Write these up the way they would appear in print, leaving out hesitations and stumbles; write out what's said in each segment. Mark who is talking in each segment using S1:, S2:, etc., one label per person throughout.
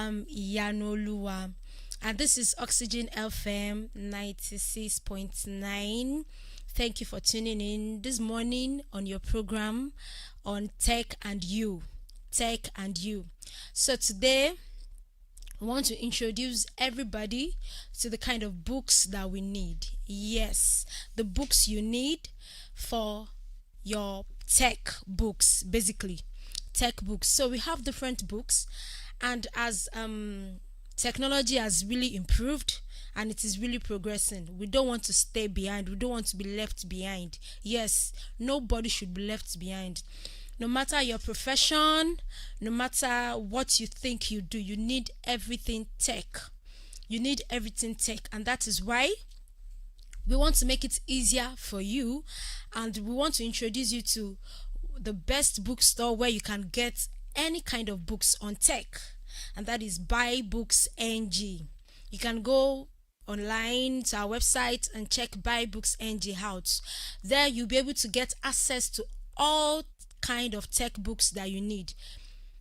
S1: am IYANUOLUWA, and this is Oxygen FM 96.9. Thank you for tuning in this morning on your program on Tech and You. Tech and You. So today, I want to introduce everybody to the kind of books that we need. Yes, the books you need for your tech books, basically tech books. So we have different books, and as technology has really improved and it is really progressing, we don't want to stay behind, we don't want to be left behind. Yes, nobody should be left behind. No matter your profession, no matter what you think you do, you need everything tech. You need everything tech, and that is why we want to make it easier for you, and we want to introduce you to the best bookstore where you can get any kind of books on tech, and that is Buy Books NG. You can go online to our website and check Buy Books NG out. There you'll be able to get access to all kind of tech books that you need.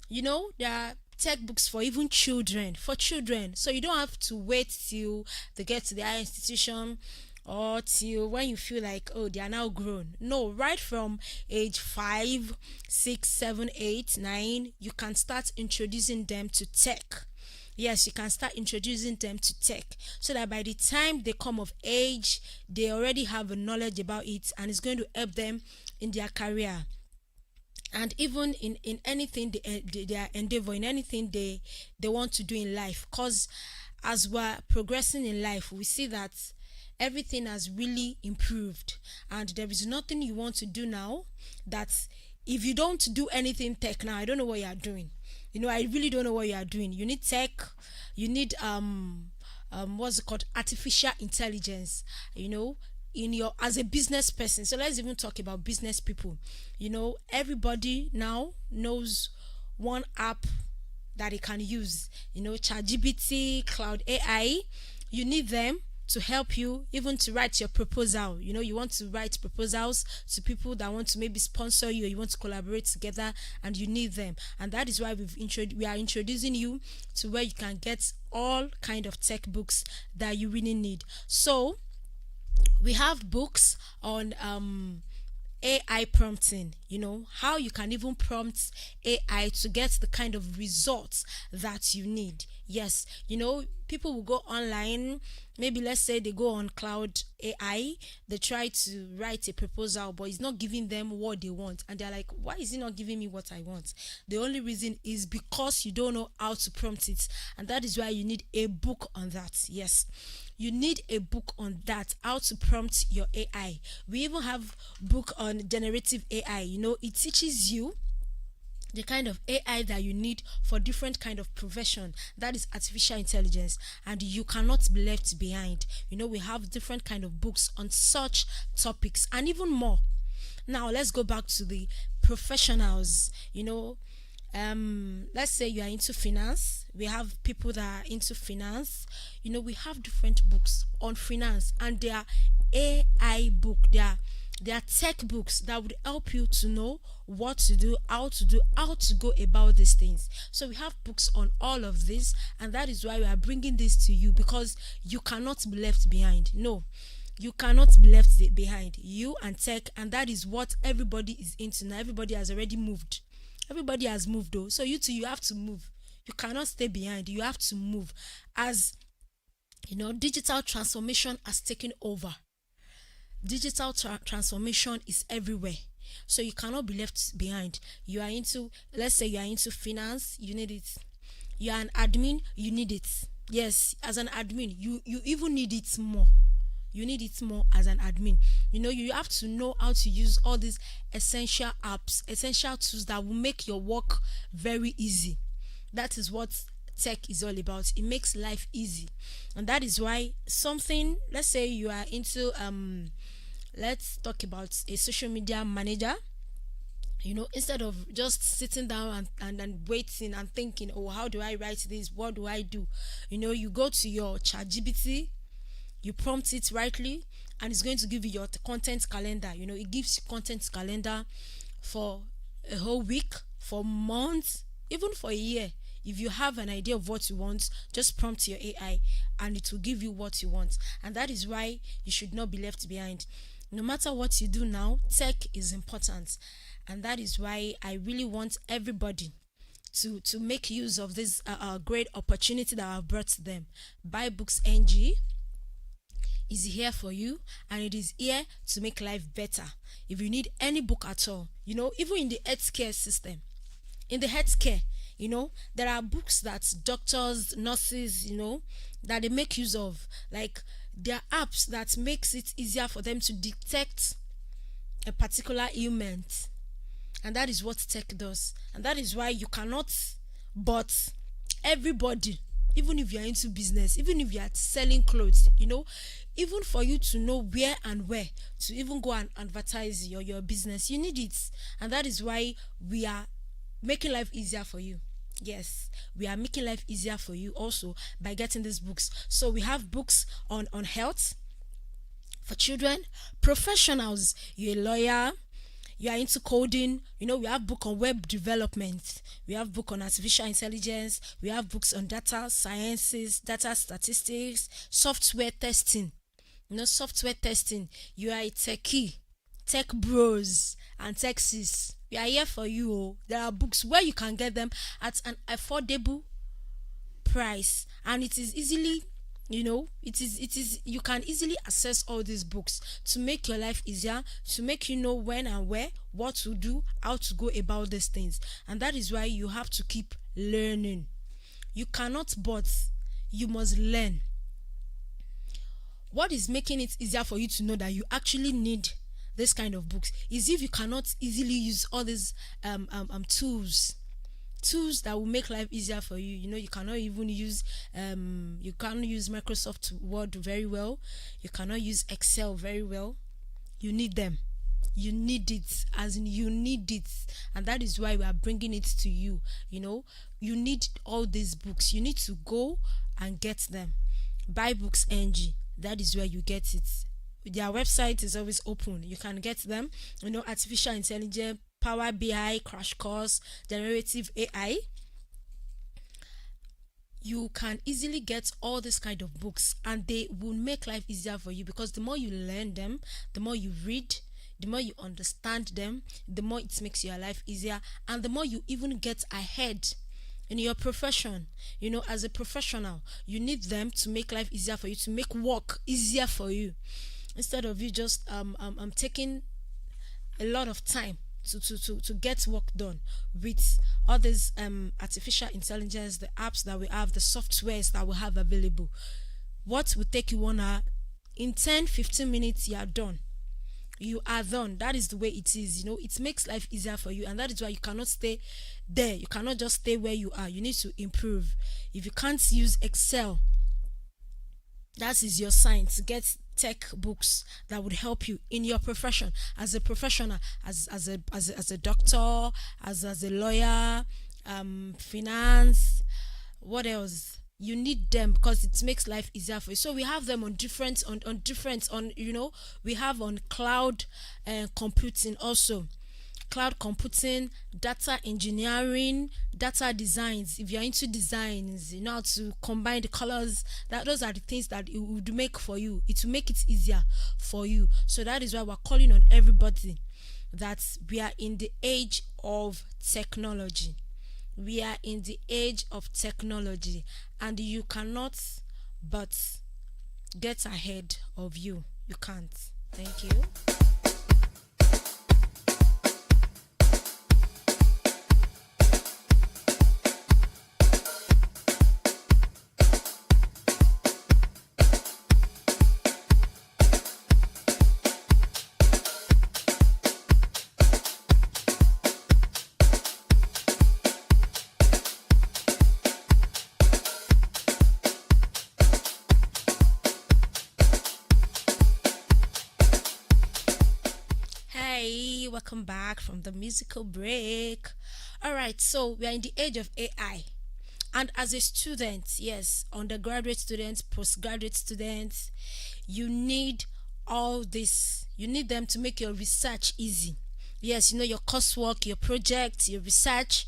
S1: You know, there are tech books for even children, so you don't have to wait till they get to the higher institution or till when you feel like, oh, they are now grown. No, right from age 5, 6, 7, 8, 9, you can start introducing them to tech. Yes, you can start introducing them to tech, so that by the time they come of age, they already have a knowledge about it, and it's going to help them in their career, and even in anything they are endeavor, in anything they want to do in life. Because as we're progressing in life, we see that everything has really improved, and there is nothing you want to do now that if you don't do anything tech now, I don't know what you are doing. I really don't know what you are doing. You need tech, you need what's it called, artificial intelligence, in your, as a business person. So let's even talk about business people. Everybody now knows one app that they can use, ChatGPT, Cloud AI. You need them to help you even to write your proposal. You want to write proposals to people that want to maybe sponsor you, or you want to collaborate together, and you need them. And that is why we are introducing you to where you can get all kind of tech books that you really need. So we have books on AI prompting, how you can even prompt AI to get the kind of results that you need. Yes, people will go online, maybe let's say they go on Cloud AI, they try to write a proposal, but it's not giving them what they want, and they're like, why is it not giving me what I want? The only reason is because you don't know how to prompt it, and that is why you need a book on that. Yes, you need a book on that, how to prompt your AI. We even have book on generative AI. It teaches you the kind of AI that you need for different kind of profession, that is artificial intelligence, and you cannot be left behind. We have different kind of books on such topics and even more. Now let's go back to the professionals. Let's say you are into finance. We have people that are into finance. We have different books on finance, and they are AI book. They are tech books that would help you to know what to do, how to go about these things. So we have books on all of this, and that is why we are bringing this to you, because you cannot be left behind. No, you cannot be left behind. You and tech, and that is what everybody is into now. Everybody has already moved. Everybody has moved though. So you too, you have to move. You cannot stay behind. You have to move. As digital transformation has taken over. Digital transformation is everywhere, so you cannot be left behind. You are into, let's say you are into finance, you need it. You are an admin, you need it. Yes, as an admin, you even need it more. You need it more as an admin. You have to know how to use all these essential apps, essential tools that will make your work very easy. That is what tech is all about. It makes life easy, and that is why something, let's say you are into let's talk about a social media manager. Instead of just sitting down and waiting and thinking, oh, how do I write this, what do I do? You go to your ChatGPT, you prompt it rightly, and it's going to give you your content calendar. It gives you content calendar for a whole week, for months, even for a year. If you have an idea of what you want, just prompt your AI and it will give you what you want. And that is why you should not be left behind. No matter what you do now, tech is important. And that is why I really want everybody to make use of this great opportunity that I've brought to them. Buy Books NG is here for you, and it is here to make life better. If you need any book at all, even in the healthcare system, in the healthcare, there are books that doctors, nurses, that they make use of. Like, there are apps that makes it easier for them to detect a particular ailment, and that is what tech does. And that is why you cannot, but everybody, even if you are into business, even if you are selling clothes, even for you to know where and where to even go and advertise your business, you need it. And that is why we are making life easier for you. Yes, we are making life easier for you also by getting these books. So we have books on health for children, professionals. You're a lawyer, you are into coding, we have book on web development, we have book on artificial intelligence, we have books on data sciences, data statistics, software testing. Software testing. You are a techie, tech bros and tech sis. We are here for you. Oh. There are books where you can get them at an affordable price, and it is easily, it is you can easily access all these books to make your life easier, to make you know when and where, what to do, how to go about these things. And that is why you have to keep learning. You cannot, but you must learn. What is making it easier for you to know that you actually need this kind of books is if you cannot easily use all these tools that will make life easier for you. You cannot even use you can't use Microsoft Word very well, you cannot use Excel very well. You need them. You need it, as in you need it. And that is why we are bringing it to you. You need all these books. You need to go and get them. Buy Books NG, that is where you get it. Their website is always open. You can get them. Artificial intelligence, Power BI, Crash Course, Generative AI. You can easily get all this kind of books, and they will make life easier for you, because the more you learn them, the more you read, the more you understand them, the more it makes your life easier, and the more you even get ahead in your profession. As a professional, you need them to make life easier for you, to make work easier for you, instead of you just taking a lot of time to get work done with all this artificial intelligence, the apps that we have, the softwares that we have available. What will take you 1 hour, in 10-15 minutes you are done. That is the way it is. It makes life easier for you, and that is why you cannot stay there. You cannot just stay where you are. You need to improve. If you can't use Excel, that is your sign to get tech books that would help you in your profession, as a professional, as a doctor, as a lawyer, finance. What else? You need them because it makes life easier for you. So we have them on different we have on cloud computing also. Cloud computing, data engineering, data designs. If you're into designs, how to combine the colors, those are the things that it would make for you. It will make it easier for you. So that is why we're calling on everybody that we are in the age of technology. We are in the age of technology, and you cannot but get ahead of you. You can't. Thank you. Hey, welcome back from the musical break. All right, so we are in the age of AI. And as a student, yes, undergraduate students, postgraduate students, you need all this. You need them to make your research easy. Yes, your coursework, your project, your research.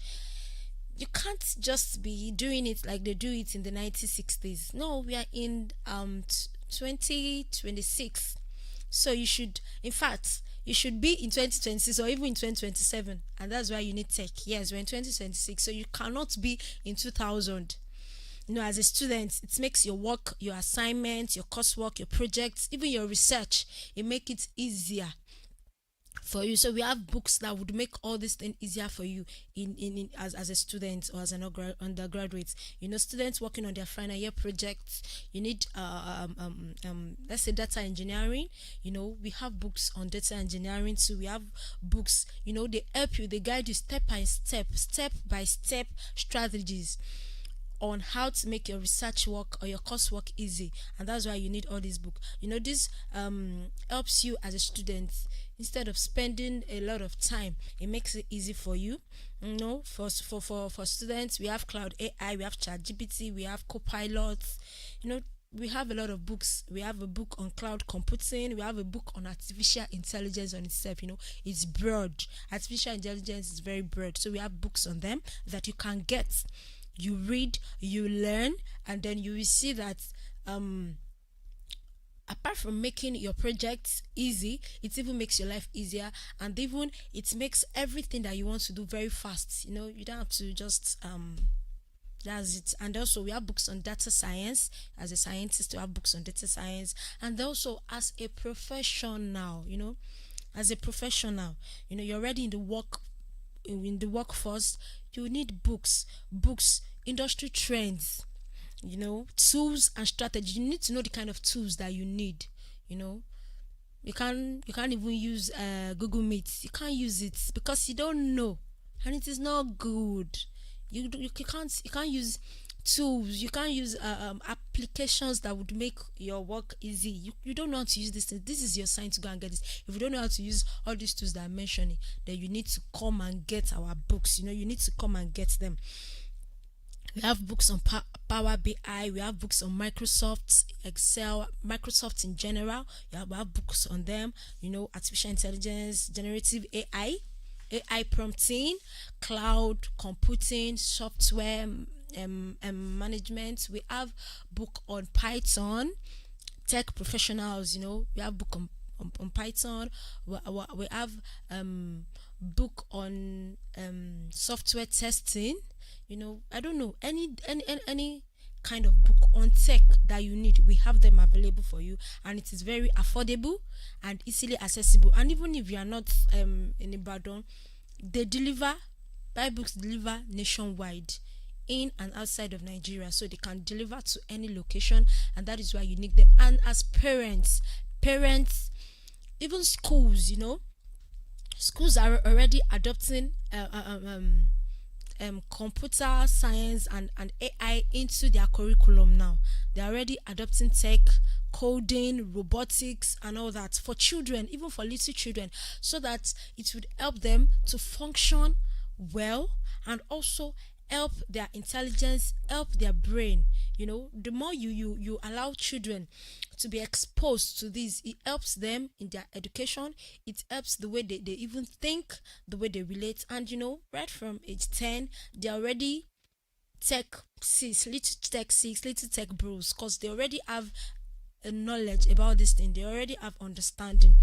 S1: You can't just be doing it like they do it in the 1960s. No, we are in 2026. So you should, in fact, you should be in 2026 or even in 2027, and that's why you need tech. Yes, we're in 2026, so you cannot be in 2000. As a student, it makes your work, your assignments, your coursework, your projects, even your research, it make it easier for you. So we have books that would make all this thing easier for you in as a student or as an undergraduate. Students working on their final year projects, you need let's say data engineering. We have books on data engineering too. We have books, they help you, they guide you step by step strategies on how to make your research work or your coursework easy. And that's why you need all these books. This helps you as a student. Instead of spending a lot of time, it makes it easy for you. For students, we have cloud AI, we have ChatGPT, we have copilots. We have a lot of books. We have a book on cloud computing. We have a book on artificial intelligence on itself. It's broad. Artificial intelligence is very broad. So we have books on them that you can get. You read, you learn, and then you will see that apart from making your projects easy, it even makes your life easier, and even it makes everything that you want to do very fast. You don't have to just that's it. And also we have books on data science. As a scientist, we have books on data science. And also as a professional, as a professional, you're already in the workforce. You need books, industry trends, tools and strategy. You need to know the kind of tools that you need. You can't even use Google Meet. You can't use it because you don't know, and it is not good. You can't use tools. You can't use applications that would make your work easy. You don't know how to use this thing. This is your sign to go and get this. If you don't know how to use all these tools that I'm mentioning, then you need to come and get our books. You need to come and get them. We have books on Power BI. We have books on Microsoft Excel, Microsoft in general. We have books on them. Artificial intelligence, generative AI prompting, cloud computing, software management. We have book on Python, tech professionals. We have book on Python. We have book on software testing. I don't know, any kind of book on tech that you need, we have them available for you, and it is very affordable and easily accessible. And even if you are not in Ibadan, they deliver, buy books deliver nationwide, in and outside of Nigeria, so they can deliver to any location, and that is why you need them. And as parents, even schools are already adopting computer science and AI into their curriculum now. They're already adopting tech, coding, robotics, and all that for children, even for little children, so that it would help them to function well, and also help their intelligence, help their brain. The more you allow children to be exposed to this, it helps them in their education. It helps the way they even think, the way they relate. And right from age 10, they're already little tech bros, because they already have a knowledge about this thing. They already have understanding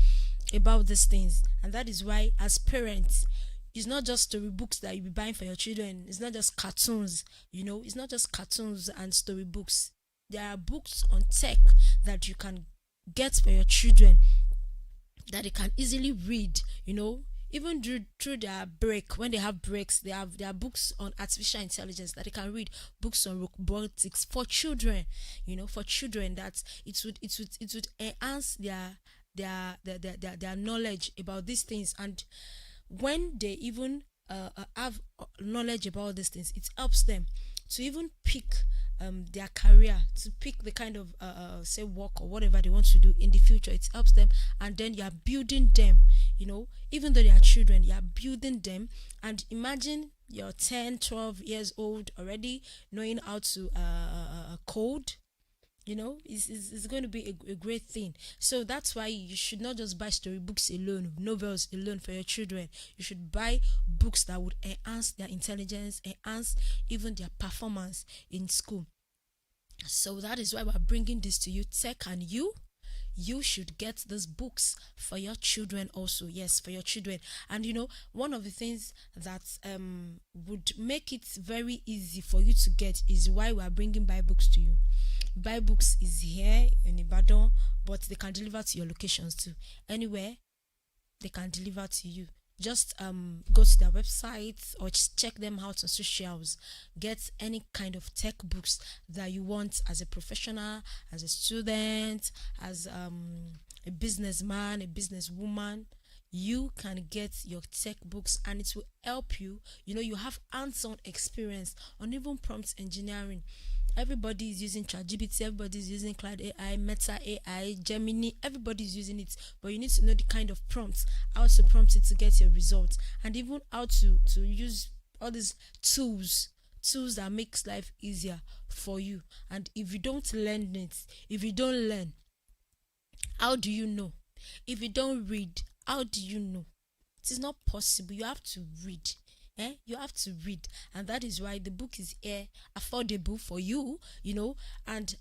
S1: about these things. And that is why, as parents, it's not just storybooks that you'll be buying for your children. It's not just cartoons. It's not just cartoons and storybooks. There are books on tech that you can get for your children that they can easily read. Even through their break, when they have breaks, there are books on artificial intelligence that they can read. Books on robotics for children. For children, that it would enhance their knowledge about these things. And when they even have knowledge about these things, it helps them to even pick their career, to pick the kind of say work or whatever they want to do in the future. It helps them, and then you are building them. Even though they are children, you are building them. And imagine you're 10, 12 years old already knowing how to code. It's going to be a great thing. So that's why you should not just buy storybooks alone, novels alone for your children. You should buy books that would enhance their intelligence, enhance even their performance in school. So that is why we're bringing this to you. Tech and you should get these books for your children also. Yes, for your children. And one of the things that would make it very easy for you to get is why we're bringing buy books to you. Buy books is here in Ibadan, but they can deliver to your locations too. Anywhere they can deliver to you. Just go to their website or just check them out on socials. Get any kind of tech books that you want as a professional, as a student, as a businessman, a businesswoman. You can get your tech books and it will help you. You have hands-on experience on even prompt engineering. Everybody is using ChatGPT, everybody is using Cloud AI, Meta AI, Gemini, everybody is using it. But you need to know the kind of prompts, how to prompt it to get your results, and even how to use all these tools that makes life easier for you. And if you don't learn it, if you don't learn, how do you know? If you don't read, how do you know? It is not possible. You have to read. You have to read, and that is why the book is here, affordable for you, and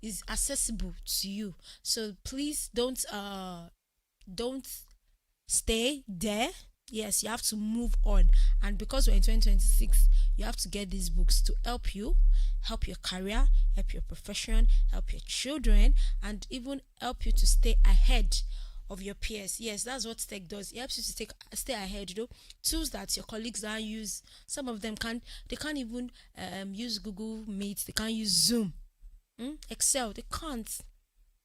S1: is accessible to you. So please don't stay there. Yes, you have to move on. And because we're in 2026, you have to get these books to help your career, help your profession, help your children, and even help you to stay ahead of your peers. Yes, that's what tech does. It helps you to stay ahead. Tools that your colleagues don't use. Some of them can't even use Google Meet. They can't use Zoom, Excel. They can't.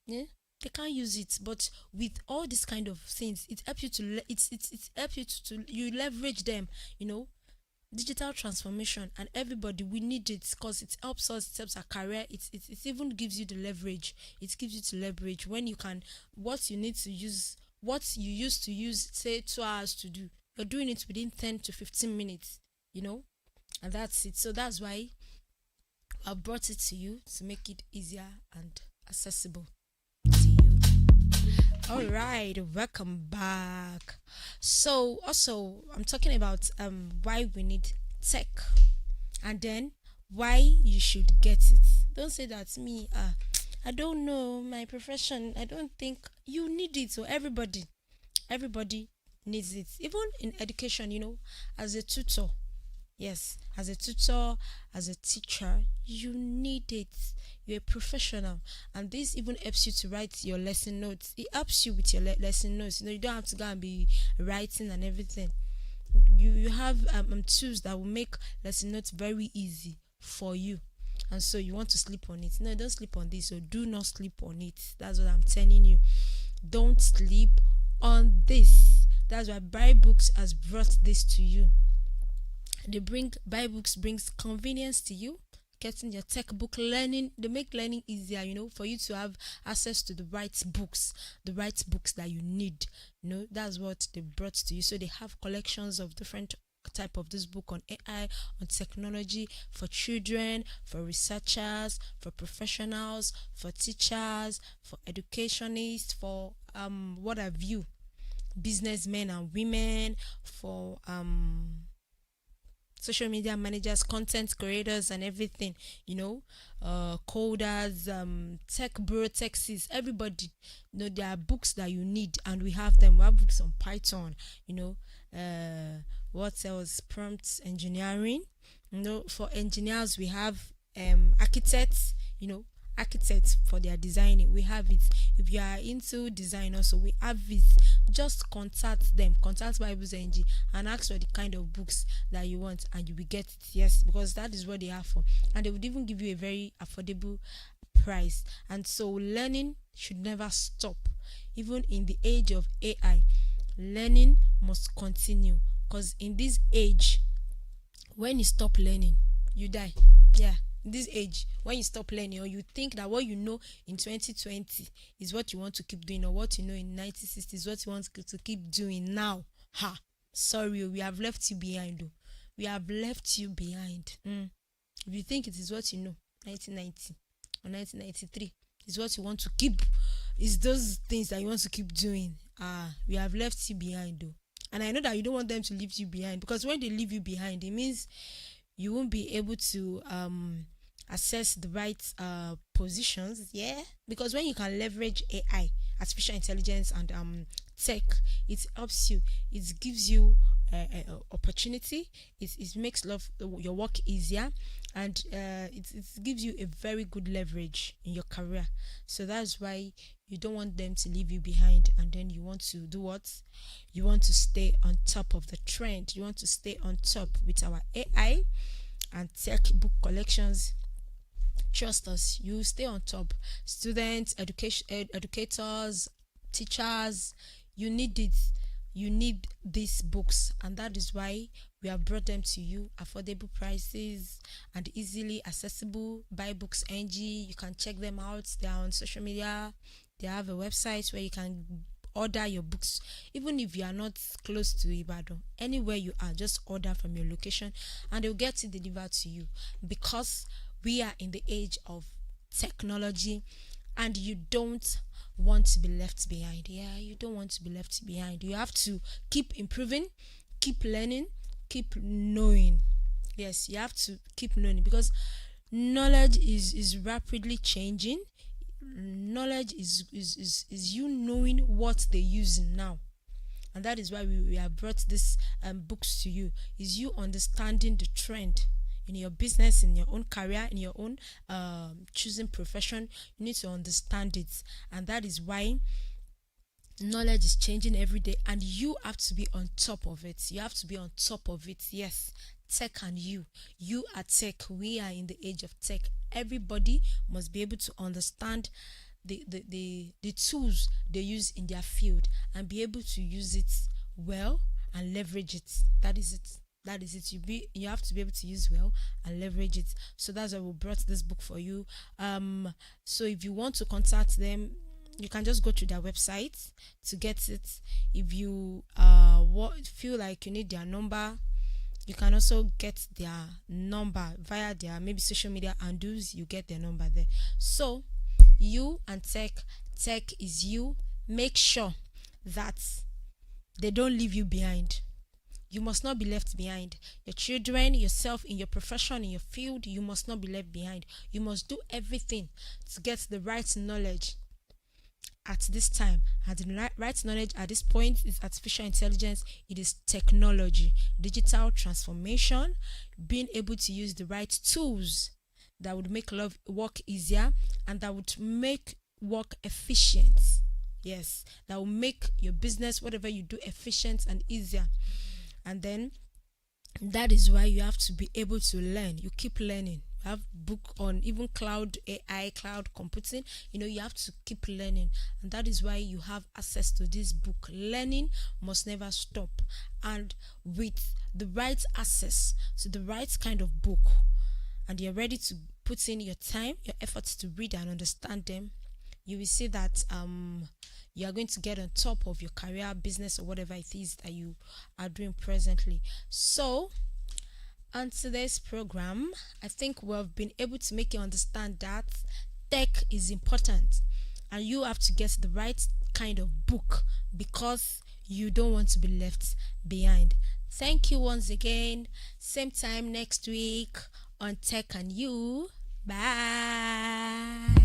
S1: Yeah, they can't use it. But with all these kind of things, it helps you to it's help you to you leverage them. Digital transformation, and everybody, we need it because it helps us, it helps our career, it even gives you the leverage. It gives you to leverage when you can, what you need to use, what you used to use say 2 hours to do, you're doing it within 10 to 15 minutes, and that's it. So that's why I brought it to you, to make it easier and accessible to you. All right, welcome back. So also I'm talking about why we need tech, and then why you should get it. Don't say that me I don't know my profession. I don't think you need it. So everybody needs it. Even in education, as a tutor. Yes, as a tutor, as a teacher, you need it. You're a professional, and this even helps you to write your lesson notes. It helps you with your lesson notes. You don't have to go and be writing and everything. You have tools that will make lesson notes very easy for you. And so you want to sleep on it. No, don't sleep on this. So do not sleep on it. That's what I'm telling you. Don't sleep on this. That's why Buy Books has brought this to you. Buy Books brings convenience to you, getting your tech book learning. They make learning easier, for you to have access to the right books that you need. That's what they brought to you. So they have collections of different type of this book on AI, on technology, for children, for researchers, for professionals, for teachers, for educationists, for what have you, businessmen and women, for social media managers, content creators, and everything, coders, tech bro, techies, everybody. There are books that you need, and we have them. We have books on Python, what else? Prompt engineering. For engineers, we have architects, architects for their designing. We have it. If you are into design also, we have it. Just contact them, contact Bibles NG, and ask for the kind of books that you want, and you will get it. Yes, because that is what they have for, and they would even give you a very affordable price. And so learning should never stop. Even in the age of AI, learning must continue, because in this age, when you stop learning, you die. Yeah, this age, when you stop learning, or you think that what you know in 2020 is what you want to keep doing, or what you know in 1960 is what you want to keep doing now, sorry, we have left you behind. We have left you behind. If you think it is what you know 1990, or 1993 is what you want to keep. It's those things that you want to keep doing. We have left you behind though. And I know that you don't want them to leave you behind, because when they leave you behind, it means you won't be able to assess the right positions. Yeah, because when you can leverage AI, artificial intelligence, and tech, it helps you. It gives you opportunity. It makes your work easier, and it gives you a very good leverage in your career. So that's why you don't want them to leave you behind, and then you want to do what? You want to stay on top of the trend. You want to stay on top with our AI and tech book collections. Trust us, you stay on top. Students, educators, teachers, you need it. You need these books, and that is why we have brought them to you. Affordable prices and easily accessible. Buy Books NG. You can check them out. They are on social media. They have a website where you can order your books. Even if you are not close to Ibadan, anywhere you are, just order from your location and they'll get it delivered to you, because we are in the age of technology and you don't want to be left behind. Yeah, you don't want to be left behind. You have to keep improving, keep learning, keep knowing. Yes, you have to keep knowing, because knowledge is rapidly changing. Knowledge is you knowing what they use now, and that is why we have brought this books to you. Is you understanding the trend in your business, in your own career, in your own choosing profession. You need to understand it, and that is why knowledge is changing every day, and you have to be on top of it. You have to be on top of it. Yes, tech and you are tech. We are in the age of tech. Everybody must be able to understand the tools they use in their field and be able to use it well and leverage it. That is it. You have to be able to use well and leverage it. So that's why we brought this book for you. So if you want to contact them, you can just go to their website to get it. If you feel like you need their number, you can also get their number via their maybe social media handles. You get their number there. So you and tech is you. Make sure that they don't leave you behind. You must not be left behind. Your children, yourself, in your profession, in your field, you must not be left behind. You must do everything to get the right knowledge at this time. And the right knowledge at this point is artificial intelligence. It is technology, digital transformation, being able to use the right tools that would make work easier and that would make work efficient. Yes, that will make your business, whatever you do, efficient and easier. And then that is why you have to be able to learn. You keep learning. You have book on even cloud AI, cloud computing. You have to keep learning, and that is why you have access to this book. Learning must never stop, and with the right access to the right kind of book, and you're ready to put in your time, your efforts to read and understand them, you will see that you are going to get on top of your career, business, or whatever it is that you are doing presently. So on today's program, I think we've been able to make you understand that tech is important and you have to get the right kind of book because you don't want to be left behind. Thank you once again. Same time next week on Tech and You. Bye.